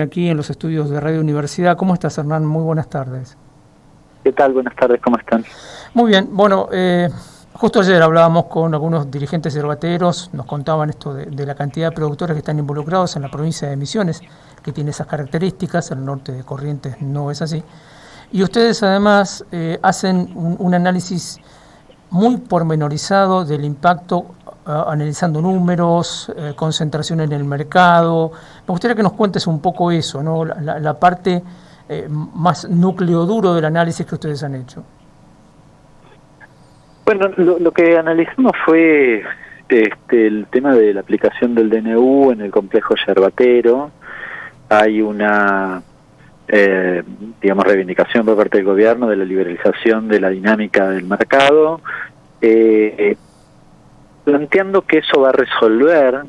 Aquí en los estudios de Radio Universidad. ¿Cómo estás, Hernán? Muy buenas tardes. ¿Qué tal? Buenas tardes, ¿cómo están? Muy bien. Bueno, justo ayer hablábamos con algunos dirigentes yerbateros, nos contaban esto de la cantidad de productores que están involucrados en la provincia de Misiones, que tiene esas características. El norte de Corrientes no es así. Y ustedes además hacen un análisis muy pormenorizado del impacto, analizando números, concentración en el mercado. Me gustaría que nos cuentes un poco eso, ¿no? La parte más núcleo duro del análisis que ustedes han hecho. Bueno, lo que analizamos fue el tema de la aplicación del DNU en el complejo yerbatero. Hay una reivindicación por parte del gobierno de la liberalización de la dinámica del mercado, planteando que eso va a resolver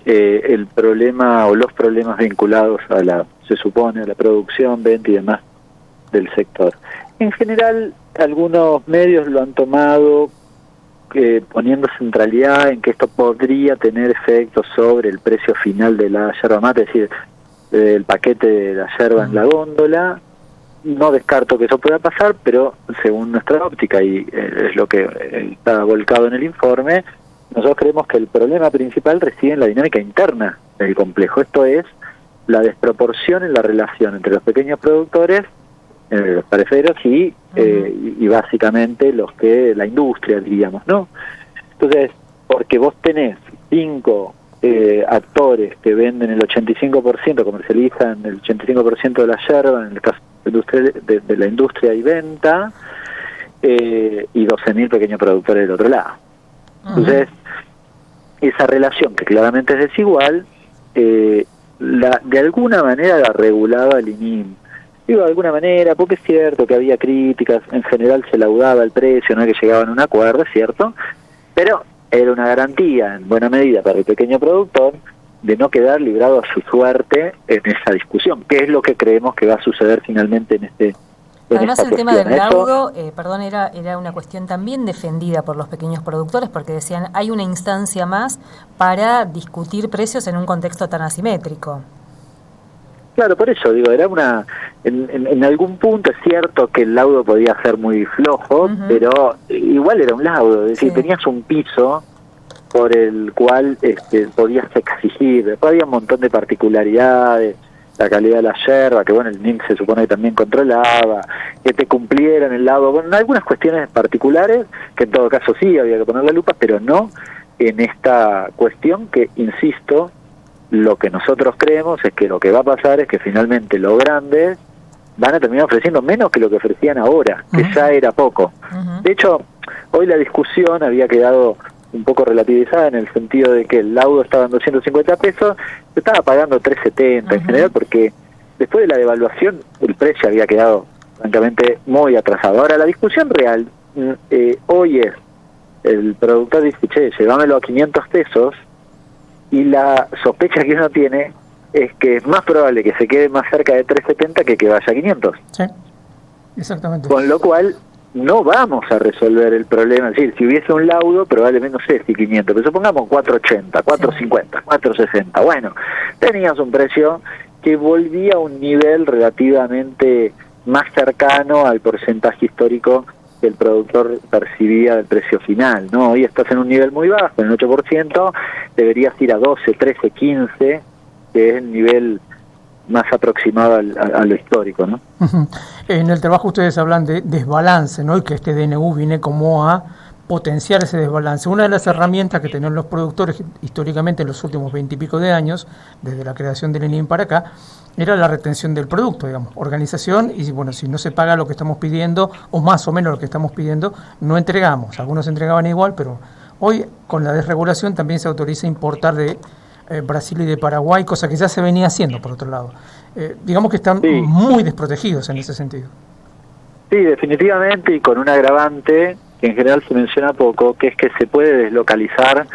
el problema o los problemas vinculados a se supone, a la producción, venta y demás del sector. En general, algunos medios lo han tomado poniendo centralidad en que esto podría tener efectos sobre el precio final de la yerba mate, es decir, el paquete de la yerba en la góndola. No descarto que eso pueda pasar, pero según nuestra óptica, y es lo que está volcado en el informe, nosotros creemos que el problema principal reside en la dinámica interna del complejo. Esto es la desproporción en la relación entre los pequeños productores, los pareferos y básicamente la industria, diríamos, ¿no? Entonces, porque vos tenés 5 actores que venden el 85%, comercializan el 85% de la yerba, en el caso de la industria y venta, y 12.000 pequeños productores del otro lado. Entonces, esa relación, que claramente es desigual, de alguna manera la regulaba el INIM. Digo, de alguna manera, porque es cierto que había críticas, en general se laudaba el precio, no es que llegaban a un acuerdo, es cierto, pero era una garantía, en buena medida, para el pequeño productor, de no quedar librado a su suerte en esa discusión, que es lo que creemos que va a suceder finalmente en este. Además, el tema del laudo, era una cuestión también defendida por los pequeños productores, porque decían, hay una instancia más para discutir precios en un contexto tan asimétrico. Claro, por eso digo, era en algún punto es cierto que el laudo podía ser muy flojo, pero igual era un laudo, es decir, tenías un piso por el cual podías exigir. Después había un montón de particularidades, la calidad de la yerba, que bueno, el NIM se supone que también controlaba, que te cumplieran el laudo, bueno, algunas cuestiones particulares, que en todo caso sí había que poner la lupa, pero no en esta cuestión que, insisto, lo que nosotros creemos es que lo que va a pasar es que finalmente los grandes van a terminar ofreciendo menos que lo que ofrecían ahora, que ya era poco. De hecho, hoy la discusión había quedado un poco relativizada en el sentido de que el laudo estaba en 250 pesos, se estaba pagando 370 en general, porque después de la devaluación el precio había quedado francamente muy atrasado. Ahora, la discusión real hoy es, el productor dice, che, llévamelo a 500 pesos, y la sospecha que uno tiene es que es más probable que se quede más cerca de 370 que vaya a 500. Sí, exactamente. Con lo cual no vamos a resolver el problema. Es decir, si hubiese un laudo, probablemente, no sé si 500, pero supongamos 480, 450, 460. Bueno, tenías un precio que volvía a un nivel relativamente más cercano al porcentaje histórico que el productor percibía del precio final, ¿no? Hoy estás en un nivel muy bajo, en el 8%, deberías ir a 12, 13, 15, que es el nivel más aproximado a lo histórico, ¿no? En el trabajo ustedes hablan de desbalance, ¿no? Y que este DNU viene como a potenciar ese desbalance. Una de las herramientas que tienen los productores históricamente en los últimos 20 y pico de años, desde la creación del INIM para acá, era la retención del producto, digamos, organización, y bueno, si no se paga lo que estamos pidiendo, o más o menos lo que estamos pidiendo, no entregamos. Algunos entregaban igual, pero hoy con la desregulación también se autoriza importar de Brasil y de Paraguay, cosa que ya se venía haciendo por otro lado. Digamos que están muy desprotegidos en ese sentido. Sí, definitivamente, y con un agravante que en general se menciona poco, que es que se puede deslocalizar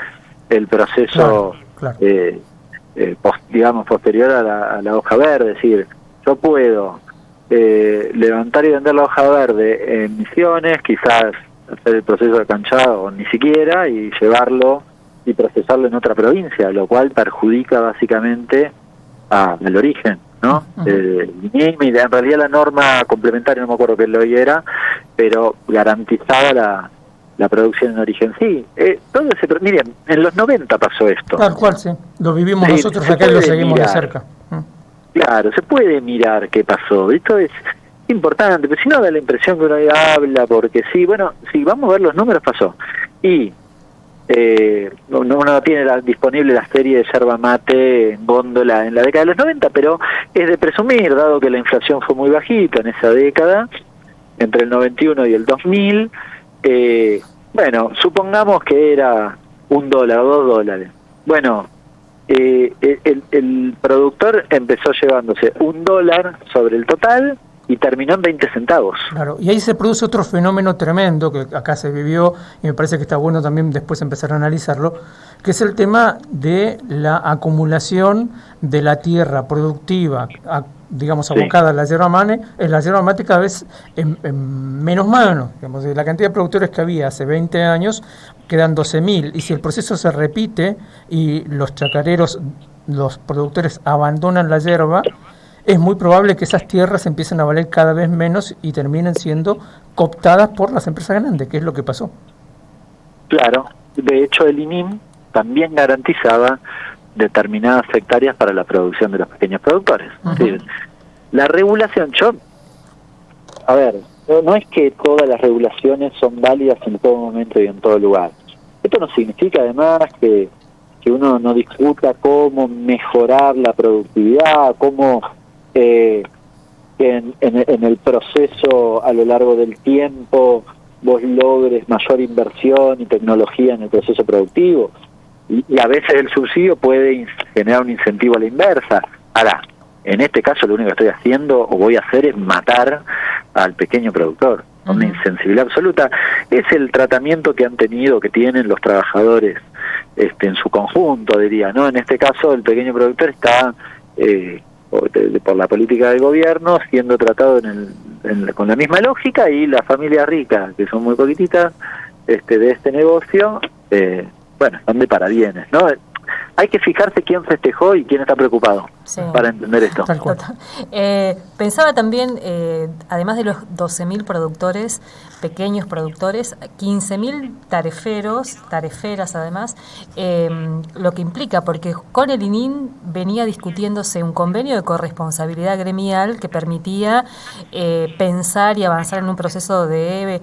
el proceso, claro. Posterior a la hoja verde. Es decir, yo puedo levantar y vender la hoja verde en Misiones, quizás hacer el proceso de canchado o ni siquiera, y llevarlo y procesarlo en otra provincia, lo cual perjudica básicamente al origen. ¿no? Y en realidad la norma complementaria, no me acuerdo qué ley era, pero garantizaba la producción en origen. Sí, todo miren, en los 90 pasó esto. Tal cual, sí. Lo vivimos nosotros acá y lo seguimos de cerca. Claro, se puede mirar qué pasó. Esto es importante, pero si no da la impresión que uno habla, porque sí, bueno, si vamos a ver los números, pasó. Y uno tiene disponible la serie de yerba mate en góndola en la década de los 90, pero es de presumir, dado que la inflación fue muy bajita en esa década, entre el 91 y el 2000, bueno, supongamos que era $1 o $2. Bueno, el productor empezó llevándose $1 sobre el total y terminó en 20 centavos. Claro, y ahí se produce otro fenómeno tremendo que acá se vivió y me parece que está bueno también después empezar a analizarlo, que es el tema de la acumulación de la tierra productiva, digamos, abocada a la yerba mate cada vez en menos mano. Digamos, de la cantidad de productores que había hace 20 años quedan 12.000, y si el proceso se repite y los chacareros, los productores abandonan la yerba, es muy probable que esas tierras empiecen a valer cada vez menos y terminen siendo cooptadas por las empresas grandes, que es lo que pasó. Claro, de hecho el INIM también garantizaba determinadas hectáreas para la producción de los pequeños productores. Es decir, la regulación, a ver, no es que todas las regulaciones son válidas en todo momento y en todo lugar. Esto no significa además que uno no discuta cómo mejorar la productividad, cómo en el proceso a lo largo del tiempo vos logres mayor inversión y tecnología en el proceso productivo, y a veces el subsidio puede generar un incentivo a la inversa. Ahora, en este caso lo único que estoy haciendo o voy a hacer es matar al pequeño productor, con una insensibilidad absoluta. Es el tratamiento que tienen los trabajadores en su conjunto, diría, ¿no? En este caso el pequeño productor está por la política del gobierno siendo tratado con la misma lógica, y la familia rica, que son muy poquititas de este negocio, bueno, están de parabienes, ¿no? Hay que fijarse quién festejó y quién está preocupado para entender esto. Pensaba también, además de los 12.000 productores, pequeños productores, 15.000 tareferas además, lo que implica, porque con el ININ venía discutiéndose un convenio de corresponsabilidad gremial que permitía pensar y avanzar en un proceso de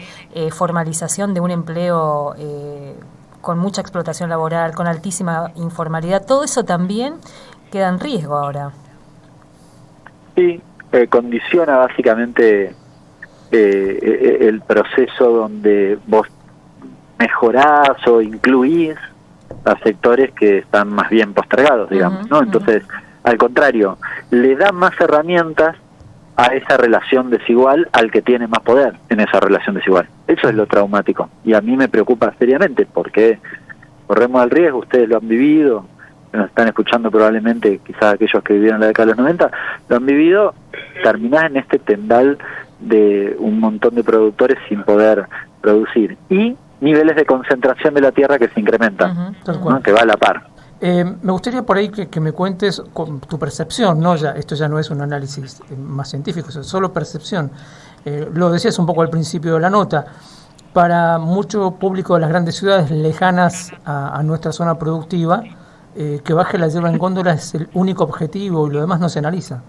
formalización de un empleo con mucha explotación laboral, con altísima informalidad. Todo eso también queda en riesgo ahora. Sí, condiciona básicamente el proceso donde vos mejorás o incluís a sectores que están más bien postergados, digamos, ¿no? Entonces, al contrario, le da más herramientas a esa relación desigual al que tiene más poder en esa relación desigual. Eso es lo traumático, y a mí me preocupa seriamente, porque corremos el riesgo, ustedes lo han vivido, nos están escuchando probablemente, quizás aquellos que vivieron la década de los 90, lo han vivido, terminás en este tendal de un montón de productores sin poder producir, y niveles de concentración de la tierra que se incrementan, ¿no? Que va a la par. Me gustaría por ahí que me cuentes con tu percepción, ¿no? Esto ya no es un análisis más científico, es solo percepción. Lo decías un poco al principio de la nota, para mucho público de las grandes ciudades lejanas a nuestra zona productiva, que baje la yerba en góndola es el único objetivo y lo demás no se analiza.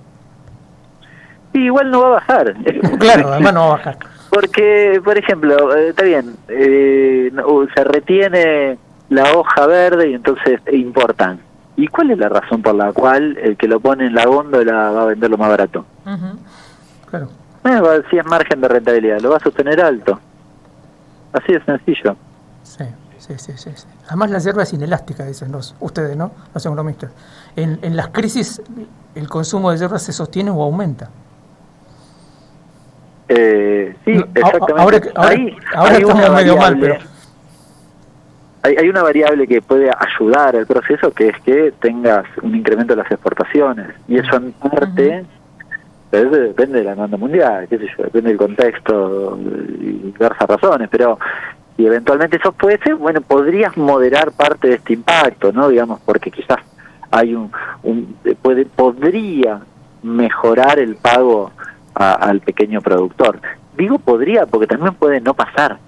Y igual no va a bajar. Claro, además no va a bajar. Porque, por ejemplo, está bien, se retiene la hoja verde y entonces importan. ¿Y cuál es la razón por la cual el que lo pone en la góndola va a venderlo más barato? Claro. Si es margen de rentabilidad, lo va a sostener alto. Así de sencillo. Sí. Además la yerba es inelástica, dicen ustedes, ¿no? Los economistas. En las crisis el consumo de yerba se sostiene o aumenta. Sí, exactamente. Ahora estamos medio mal, pero... Hay una variable que puede ayudar al proceso, que es que tengas un incremento de las exportaciones, y eso en parte depende de la demanda mundial, qué sé yo, depende del contexto y diversas razones, pero si eventualmente eso puede ser, bueno, podrías moderar parte de este impacto, ¿no? Digamos, porque quizás hay podría mejorar el pago al pequeño productor. Digo podría, porque también puede no pasar.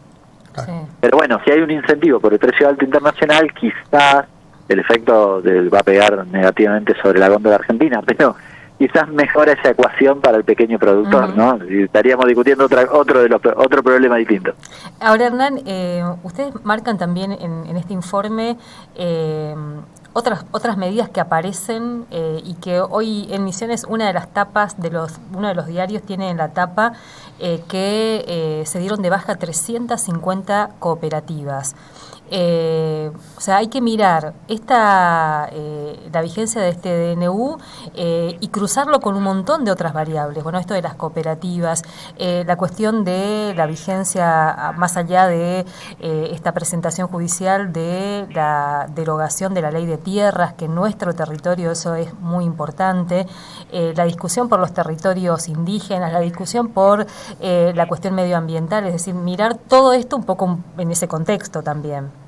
Sí. Pero bueno, si hay un incentivo por el precio alto internacional, quizás el efecto va a pegar negativamente sobre la góndola argentina, pero quizás mejora esa ecuación para el pequeño productor, ¿no? Y estaríamos discutiendo otro problema distinto. Ahora, Hernán, ustedes marcan también en este informe otras medidas que aparecen y que hoy en Misiones una de las tapas uno de los diarios tiene en la tapa que se dieron de baja 350 cooperativas. O sea, hay que mirar la vigencia de este DNU y cruzarlo con un montón de otras variables. Bueno, esto de las cooperativas, la cuestión de la vigencia más allá de esta presentación judicial de la derogación de la ley de tierras, que en nuestro territorio eso es muy importante, la discusión por los territorios indígenas, la discusión por la cuestión medioambiental, es decir, mirar todo esto un poco en ese contexto también.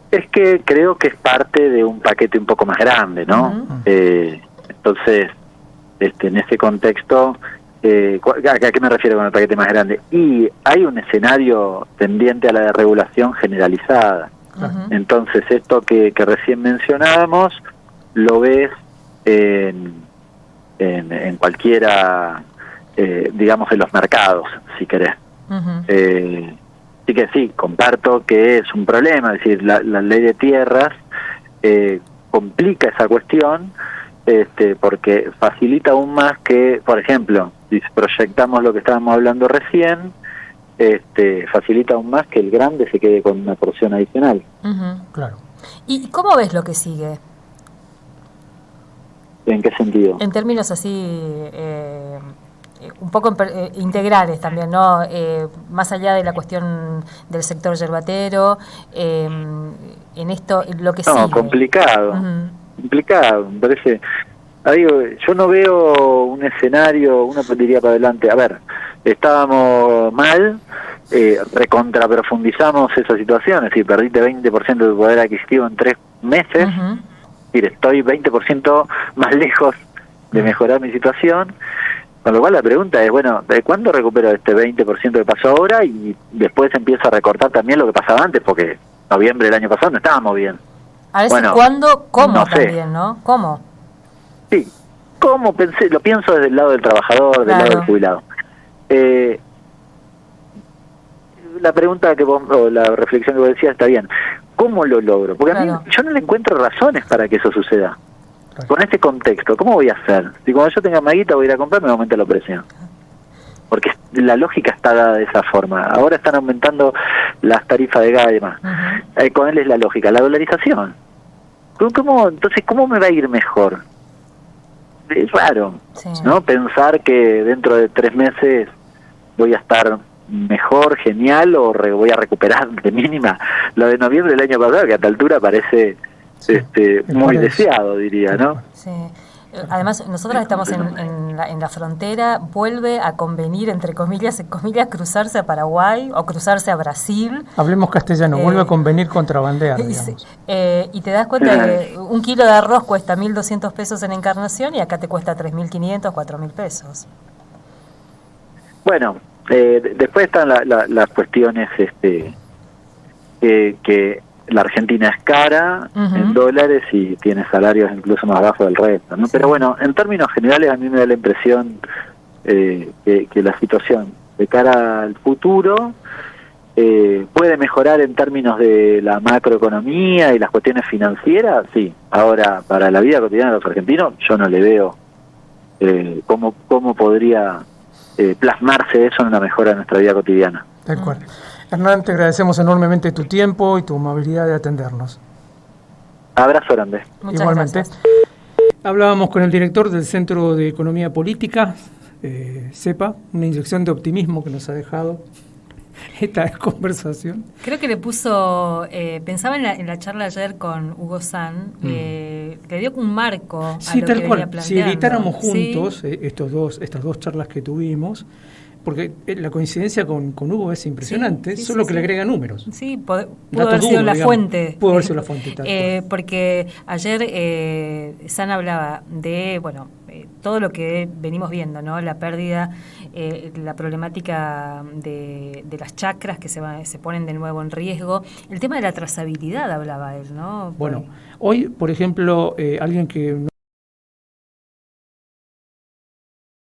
Es que creo que es parte de un paquete un poco más grande, ¿no? Entonces, en ese contexto, ¿a qué me refiero con el paquete más grande? Y hay un escenario tendiente a la desregulación generalizada. Entonces, esto que recién mencionábamos, lo ves en cualquiera, digamos, de los mercados, si querés. Así que sí, comparto que es un problema, es decir, la ley de tierras complica esa cuestión, porque facilita aún más que, por ejemplo, si proyectamos lo que estábamos hablando recién, facilita aún más que el grande se quede con una porción adicional. Claro. ¿Y cómo ves lo que sigue? ¿En qué sentido? En términos así, un poco integrales también, ¿no? Más allá de la cuestión del sector yerbatero, en esto, lo que sigue. No, complicado, complicado, me parece. Yo no veo un escenario, uno diría para adelante, a ver, estábamos mal, recontraprofundizamos esa situación, es decir, perdiste 20% de tu poder adquisitivo en 3 meses, es decir, estoy 20% más lejos de mejorar mi situación, con lo cual la pregunta es, bueno, ¿de cuándo recupero este 20% que pasó ahora? Y después empiezo a recortar también lo que pasaba antes, porque noviembre del año pasado no estábamos bien. A ver, bueno, ¿cuándo? ¿Cómo no sé. también, no? ¿Cómo? Sí, ¿cómo pensé? Lo pienso desde el lado del trabajador, del lado del jubilado. La pregunta o la reflexión que vos decías está bien. ¿Cómo lo logro? Porque a mí yo no le encuentro razones para que eso suceda. Con este contexto, ¿cómo voy a hacer? Si cuando yo tenga maguita voy a ir a comprar, me aumenta la presión. Porque la lógica está dada de esa forma. Ahora están aumentando las tarifas de gas y demás. Con él es la lógica, la dolarización. Entonces, ¿cómo me va a ir mejor? Es raro, ¿no? Pensar que dentro de 3 meses voy a estar mejor, genial, o voy a recuperar de mínima lo de noviembre del año pasado, que a tal altura parece muy deseado, diría, ¿no? Sí. Además, nosotros estamos en la frontera, vuelve a convenir, entre comillas, cruzarse a Paraguay o cruzarse a Brasil. Hablemos castellano, vuelve a convenir contrabandear, digamos. Y te das cuenta que un kilo de arroz cuesta 1.200 pesos en Encarnación y acá te cuesta 3.500, 4.000 pesos. Bueno, después están las cuestiones que la Argentina es cara en dólares y tiene salarios incluso más bajos del resto, ¿no? Pero bueno, en términos generales a mí me da la impresión que la situación de cara al futuro puede mejorar en términos de la macroeconomía y las cuestiones financieras, sí. Ahora, para la vida cotidiana de los argentinos, yo no le veo cómo podría plasmarse eso en una mejora de nuestra vida cotidiana. Tal cual. Hernán, te agradecemos enormemente tu tiempo y tu amabilidad de atendernos. Abrazo grande. Muchas Igualmente. Gracias. Hablábamos con el director del Centro de Economía Política, CEPA, una inyección de optimismo que nos ha dejado esta conversación. Creo que le puso, pensaba en la charla ayer con Hugo San, le dio un marco a lo que venía planteando. Si editáramos juntos estas dos charlas que tuvimos, porque la coincidencia con Hugo es impresionante, Sí, solo sí, que le agrega números. Sí, pudo Datos haber sido duros, la digamos. fuente. Pudo haber sido la fuente, tal cual. Porque ayer San hablaba de, bueno, todo lo que venimos viendo, ¿no? La pérdida, la problemática de las chacras que se ponen de nuevo en riesgo. El tema de la trazabilidad hablaba él, ¿no? Bueno, hoy, por ejemplo, alguien que